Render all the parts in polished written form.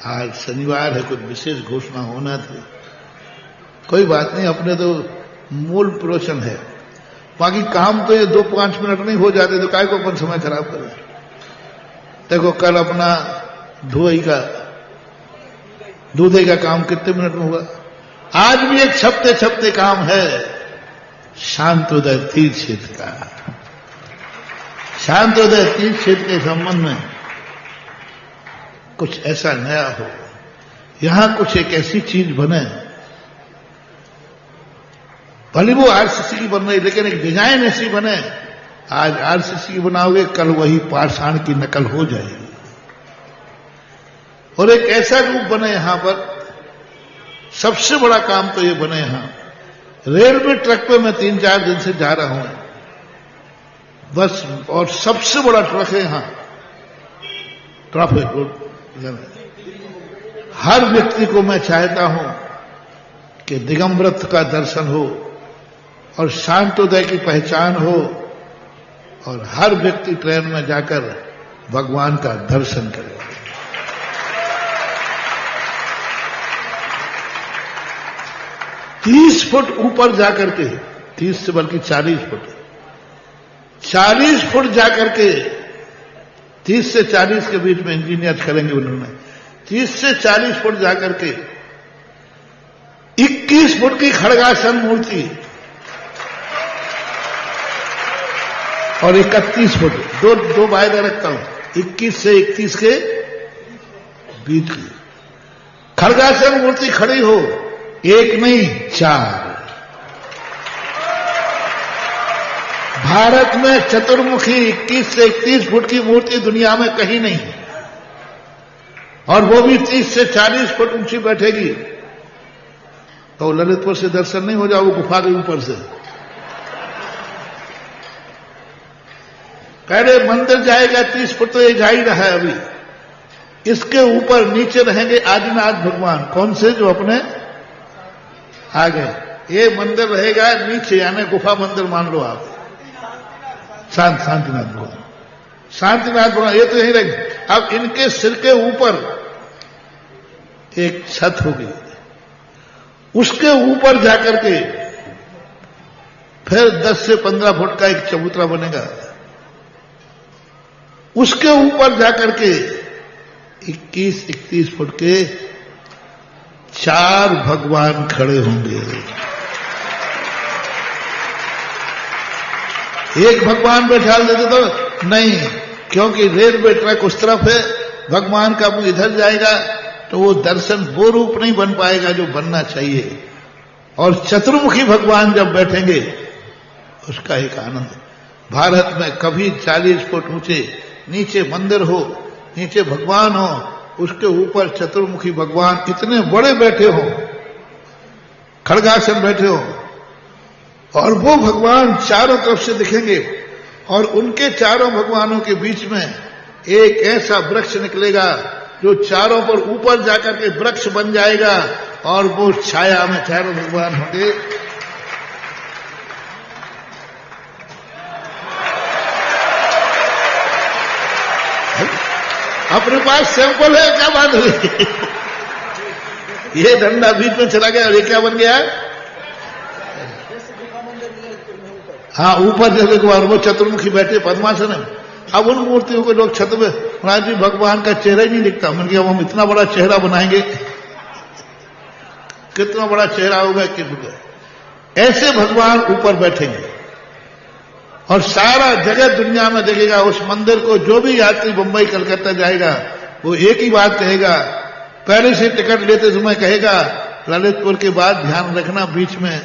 आज शनिवार है, कुछ विशेष घोषणा होना थी। कोई बात नहीं, अपने तो मूल प्रोशन है, बाकी काम तो ये 2-5 मिनट नहीं हो जाते तो काय को अपन समय खराब करें। देखो कल अपना दूधे का काम कितने मिनट में हुआ। आज भी एक छपते काम है शांतोदय तीर्थ क्षेत्र का। शांतोदय तीर्थ क्षेत्र के संबंध में कुछ ऐसा नया हो, यहां कुछ एक ऐसी चीज बने, भले वो आरसीसी की बन रही लेकिन एक डिजाइन ऐसी बने, आज आरसीसी की बनाओगे कल वही पाषाण की नकल हो जाएगी। और एक ऐसा रूप बने यहां पर, सबसे बड़ा काम तो ये बने यहां रेलवे ट्रक पे मैं 3-4 दिन से जा रहा हूं बस, और सबसे बड़ा ट्रक है यहां ट्रैफिक। हर व्यक्ति को मैं चाहता हूं कि दिगंबरत्व का दर्शन हो और शांतोदय की पहचान हो, और हर व्यक्ति ट्रेन में जाकर भगवान का दर्शन करे। 30 फुट ऊपर जाकर के, 30 से बल्कि 40 फुट जाकर के, 30 से 40 के बीच में इंजीनियर करेंगे उन्होंने, 30 से 40 फुट जाकर के 21 फुट की खड़गासन मूर्ति और 31 फुट, दो वायदा रखता हूं, 21 से 31 के बीच की खड़गासन मूर्ति खड़ी हो, एक नहीं 4। भारत में चतुर्मुखी 21 से 31 फुट की मूर्ति दुनिया में कहीं नहीं, और वो भी 30 से 40 फुट ऊंची बैठेगी। तो ललितपुर से दर्शन नहीं हो जाओ, वो गुफा के ऊपर से। पहले मंदिर जाएगा 30 फुट, तो ये जा ही रहा है अभी। इसके ऊपर नीचे रहेंगे आदिनाथ भगवान, कौन से, जो अपने आ गए। ये मंदिर रहेगा नीचे, यानी गुफा मंदिर मान लो आप, शांतिनाथ भगवान, ये तो यही रहेंगे। अब इनके सिर के ऊपर एक छत होगी, उसके ऊपर जाकर के फिर 10 से 15 फुट का एक चबूतरा बनेगा, उसके ऊपर जाकर के 21-31 फुट के 4 भगवान खड़े होंगे। एक भगवान बैठा देते तो नहीं, क्योंकि रेलवे ट्रैक उस तरफ है, भगवान का मुंह इधर जाएगा तो वो दर्शन वो रूप नहीं बन पाएगा जो बनना चाहिए। और चतुर्मुखी भगवान जब बैठेंगे उसका एक आनंद। भारत में कभी 40 फुट ऊंचे नीचे मंदिर हो, नीचे भगवान हो, उसके ऊपर चतुर्मुखी भगवान इतने बड़े बैठे हो, खड़गासन बैठे हो, और वो भगवान चारों तरफ से दिखेंगे, और उनके चारों भगवानों के बीच में एक ऐसा वृक्ष निकलेगा जो चारों पर ऊपर जाकर के वृक्ष बन जाएगा, और वो छाया में चारों भगवान होंगे। अपने पास सैंपल है, क्या बात हुई। ये डंडा बीच में चला गया और ये क्या बन गया। हाँ, ऊपर जैसे वो चतुर्मुखी बैठे पद्मासन है। अब उन मूर्तियों को लोग छत में, महाराज जी भगवान का चेहरा ही नहीं दिखता। मैंने कहा हम इतना बड़ा चेहरा बनाएंगे, कितना बड़ा चेहरा होगा कि ऐसे भगवान ऊपर बैठेंगे, और सारा जगत दुनिया में देखेगा उस मंदिर को। जो भी यात्री बंबई कलकत्ता जाएगा वो एक ही बात कहेगा, पहले से टिकट लेते समय कहेगा ललितपुर के बाद ध्यान रखना बीच में।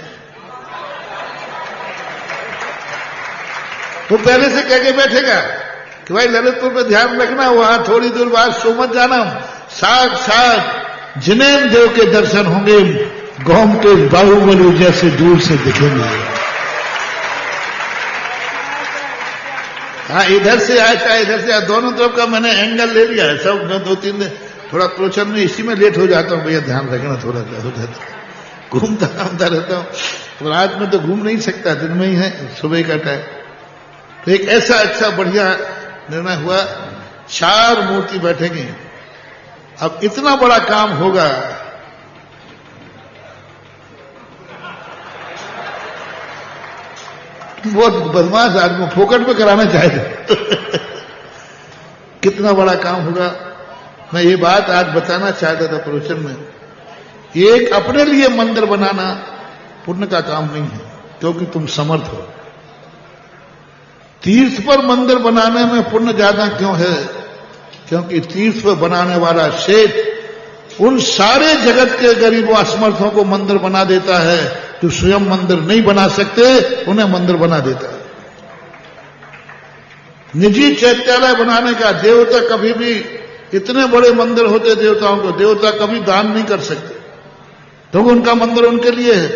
तो पहले से कह के बैठेगा कि भाई ललितपुर पे ध्यान रखना, वहां थोड़ी दूर बाद सो मत जाना, साथ जिनेन्द्र देव के दर्शन होंगे, गौम के बाहुबली जैसे दूर से दिखेंगे। हाँ, इधर से आया चाहे इधर से आया, दोनों तरफ का मैंने एंगल ले लिया है सब। मैं 2-3 दिन थोड़ा प्रोचन में इसी में लेट हो जाता हूँ, भैया ध्यान रखना, थोड़ा हो जाता, घूमता रहता हूँ। तो रात में तो घूम नहीं सकता, दिन में ही है, सुबह का टाइम। तो एक ऐसा अच्छा बढ़िया निर्णय हुआ, 4 मूर्ति बैठेंगे, अब इतना बड़ा काम होगा, बहुत बदमाश आदमी फोकट में कराना चाहते कितना बड़ा काम होगा। मैं ये बात आज बताना चाहता था प्रवचन में। एक अपने लिए मंदिर बनाना पुण्य का काम नहीं है, क्योंकि तुम समर्थ हो। तीर्थ पर मंदिर बनाने में पुण्य ज्यादा क्यों है? क्योंकि तीर्थ पर बनाने वाला सेठ उन सारे जगत के गरीबों असमर्थों को मंदिर बना देता है जो स्वयं मंदिर नहीं बना सकते, उन्हें मंदिर बना देता है। निजी चैत्यालय बनाने का, देवता कभी भी इतने बड़े मंदिर होते देवताओं को, देवता कभी दान नहीं कर सकते, तो उनका मंदिर उनके लिए है।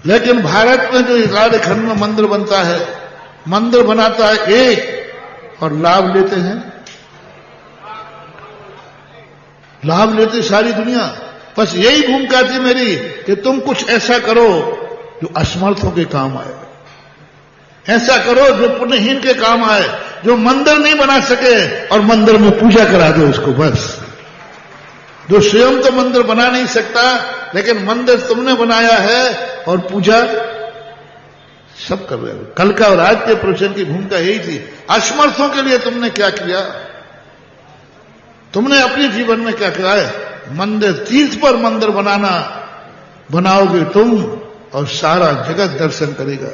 लेकिन भारत में जो इलाहाबाद खंड में मंदिर बनता है, मंदिर बनाता है एक और लाभ लेते हैं, लाभ लेते सारी दुनिया। बस यही भूमिका थी मेरी कि तुम कुछ ऐसा करो जो असमर्थों के काम आए, ऐसा करो जो पुण्यहीन के काम आए, जो मंदिर नहीं बना सके और मंदिर में पूजा करा दो उसको। बस जो स्वयं तो मंदिर बना नहीं सकता, लेकिन मंदिर तुमने बनाया है और पूजा सब कर रहे हो। कल का और आज के प्रवचन की भूमिका यही थी। असमर्थों के लिए तुमने क्या किया? तुमने अपने जीवन में क्या किया है? मंदिर, तीर्थ पर मंदिर बनाओगे तुम और सारा जगत दर्शन करेगा।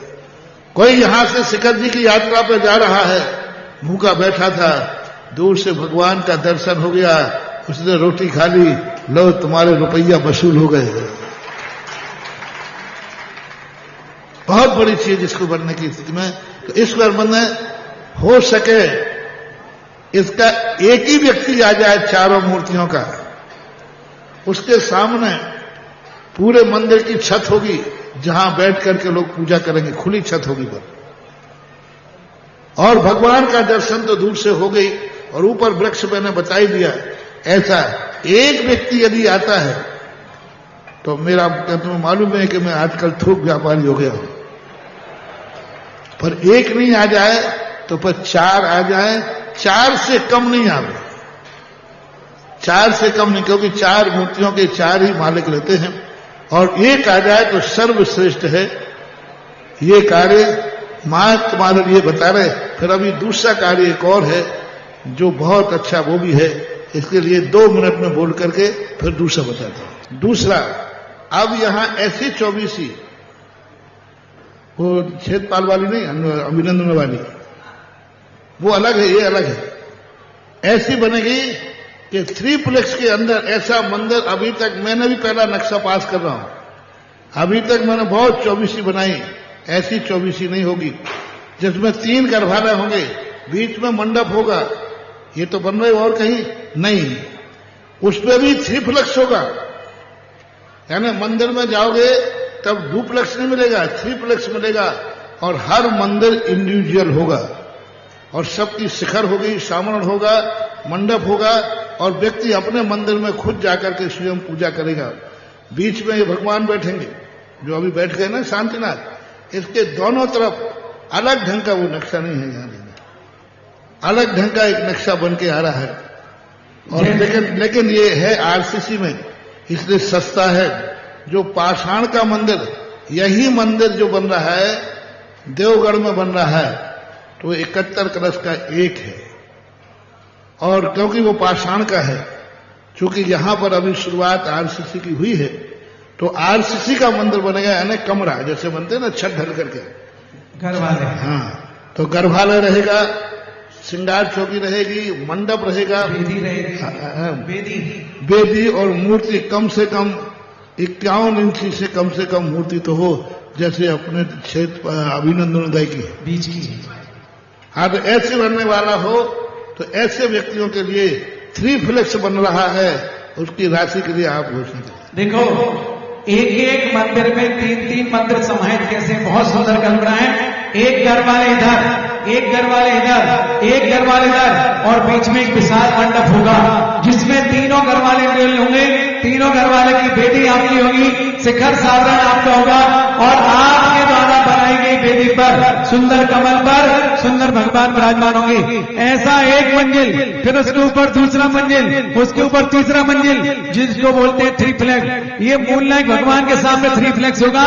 कोई यहां से शिखर जी की यात्रा पर जा रहा है, भूखा बैठा था, दूर से भगवान का दर्शन हो गया, उसने रोटी खा ली, लो तुम्हारे रुपया वसूल हो गए। बहुत बड़ी चीज इसको बनने की स्थिति में। तो इस पर बनने हो सके इसका एक ही व्यक्ति आ जाए चारों मूर्तियों का, उसके सामने पूरे मंदिर की छत होगी जहां बैठ करके लोग पूजा करेंगे, खुली छत होगी पर, और भगवान का दर्शन तो दूर से हो गई, और ऊपर वृक्ष मैंने बता ही दिया। ऐसा एक व्यक्ति यदि आता है तो मेरा, तुम्हें मालूम है कि मैं आजकल थोक व्यापारी हो गया हूं, पर एक नहीं आ जाए तो पर चार आ जाए, चार से कम नहीं आवे, चार से कम नहीं, क्योंकि चार मूर्तियों के चार ही मालिक रहते हैं, और एक आ जाए तो सर्वश्रेष्ठ है। ये कार्य मां तुम्हारे लिए बता रहे। फिर अभी दूसरा कार्य एक और है जो बहुत अच्छा, वो भी है, इसके लिए 2 मिनट में बोल करके फिर दूसरा बताता हूं। दूसरा, अब यहां ऐसी 24 वो छेदपाल वाली नहीं, अभिनंदन वाली, वो अलग है, ये अलग है। ऐसी बनेगी कि 3 के अंदर ऐसा मंदिर, अभी तक मैंने भी पहला नक्शा पास कर रहा हूं, अभी तक मैंने बहुत 24 बनाई, ऐसी 24 नहीं होगी, जिसमें 3 गर्भालय होंगे, बीच में मंडप होगा। ये तो बन रहे और कहीं नहीं, उस पर भी 3 होगा। यानी मंदिर में जाओगे तब 2 नहीं मिलेगा, 3 मिलेगा, और हर मंदिर इंडिविजुअल होगा, और सबकी शिखर होगी, सामरण होगा, मंडप होगा, और व्यक्ति अपने मंदिर में खुद जाकर के स्वयं पूजा करेगा। बीच में ये भगवान बैठेंगे जो अभी बैठ गए ना शांतिनाथ, इसके दोनों तरफ अलग ढंग का वो नक्शा नहीं है, यहां अलग ढंग का एक नक्शा बन के आ रहा है। और लेकिन ये है आरसीसी में, इसलिए सस्ता है। जो पाषाण का मंदिर, यही मंदिर जो बन रहा है देवगढ़ में बन रहा है, तो 71 कलश का एक है, और क्योंकि वो पाषाण का है, चूंकि यहां पर अभी शुरुआत आरसीसी की हुई है, तो आरसीसी का मंदिर बनेगा, यानी कमरा जैसे बनते हैं ना, छत ढल करके गर्भालय। हाँ, तो गर्भालय रहेगा, श्रृंगार चौकी रहेगी, मंडप रहेगा, वेदी रहेगी, वेदी और मूर्ति कम से कम 51 इंची से कम मूर्ति तो हो, जैसे अपने क्षेत्र अभिनंदन दाई की बीच की। हाँ, तो ऐसे बनने वाला हो, तो ऐसे व्यक्तियों के लिए 3 बन रहा है, उसकी राशि के लिए आप घोषणा करें। देखो, एक मंदिर में 3 मंदिर समाहित कैसे बहुत सुंदर कल्पना है। एक घर वाले इधर, एक घर वाले इधर, एक घर वाले इधर, और बीच में एक विशाल मंडप होगा जिसमें तीनों घर वाले मेल होंगे, तीनों घर वाले की बेटी आपकी होगी, शिखर सावरण आपका होगा, और आपके द्वारा बनाई गई वेदी पर, सुंदर कमल पर सुंदर भगवान विराजमान होंगे। ऐसा एक मंजिल, फिर उसके ऊपर दूसरा मंजिल, उसके ऊपर तीसरा मंजिल, जिसको बोलते हैं थ्री फ्लैग। ये मूलनायक भगवान के सामने थ्री फ्लैग्स होगा।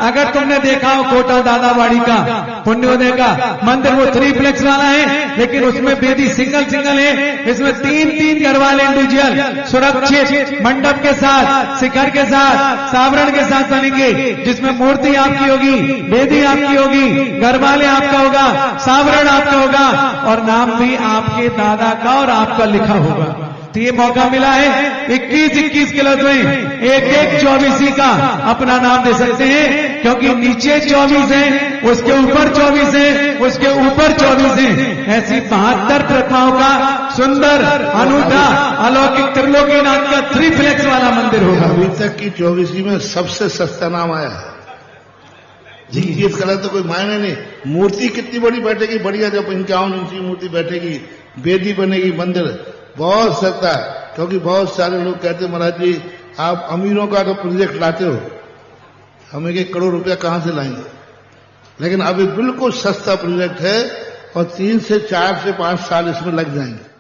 अगर तुमने देखा हो कोटा दादावाड़ी का पुण्योदय का मंदिर, वो थ्री फ्लैग्स वाला है, लेकिन उसमें वेदी सिंगल सिंगल है। इसमें तीन तीन गढ़वाल इंडिविजुअल सुरक्षित मंडप के साथ, शिखर के साथ, सावरण के साथ बनेंगे, जिसमें मूर्ति आपकी होगी, वेदी आपकी होगी, गढ़वाले आपका होगा, सावरण आपका होगा और नाम भी आपके दादा का और आपका लिखा होगा। तो ये मौका मिला है 21-21 क्लब में एक 24 का अपना नाम दे सकते हैं, क्योंकि नीचे 24 है, उसके ऊपर 24 है, उसके ऊपर 24 है। ऐसी 72 प्रतिमाओं का सुंदर अनूठा अलौकिक त्रिलोकीनाथ का थ्री फ्लैग्स वाला मंदिर होगा। अभी तक की 24 में सबसे सस्ता नाम आया है। जी कलर तो कोई मायने नहीं। मूर्ति कितनी बड़ी बैठेगी, बढ़िया, जब 51 इंच की मूर्ति बैठेगी, वेदी बनेगी, मंदिर बहुत सस्ता। क्योंकि बहुत सारे लोग कहते महाराज जी आप अमीरों का तो प्रोजेक्ट लाते हो, हमें 1 करोड़ रुपया कहां से लाएंगे। लेकिन अभी बिल्कुल सस्ता प्रोजेक्ट है और 3 से 4 से 5 साल इसमें लग जाएंगे।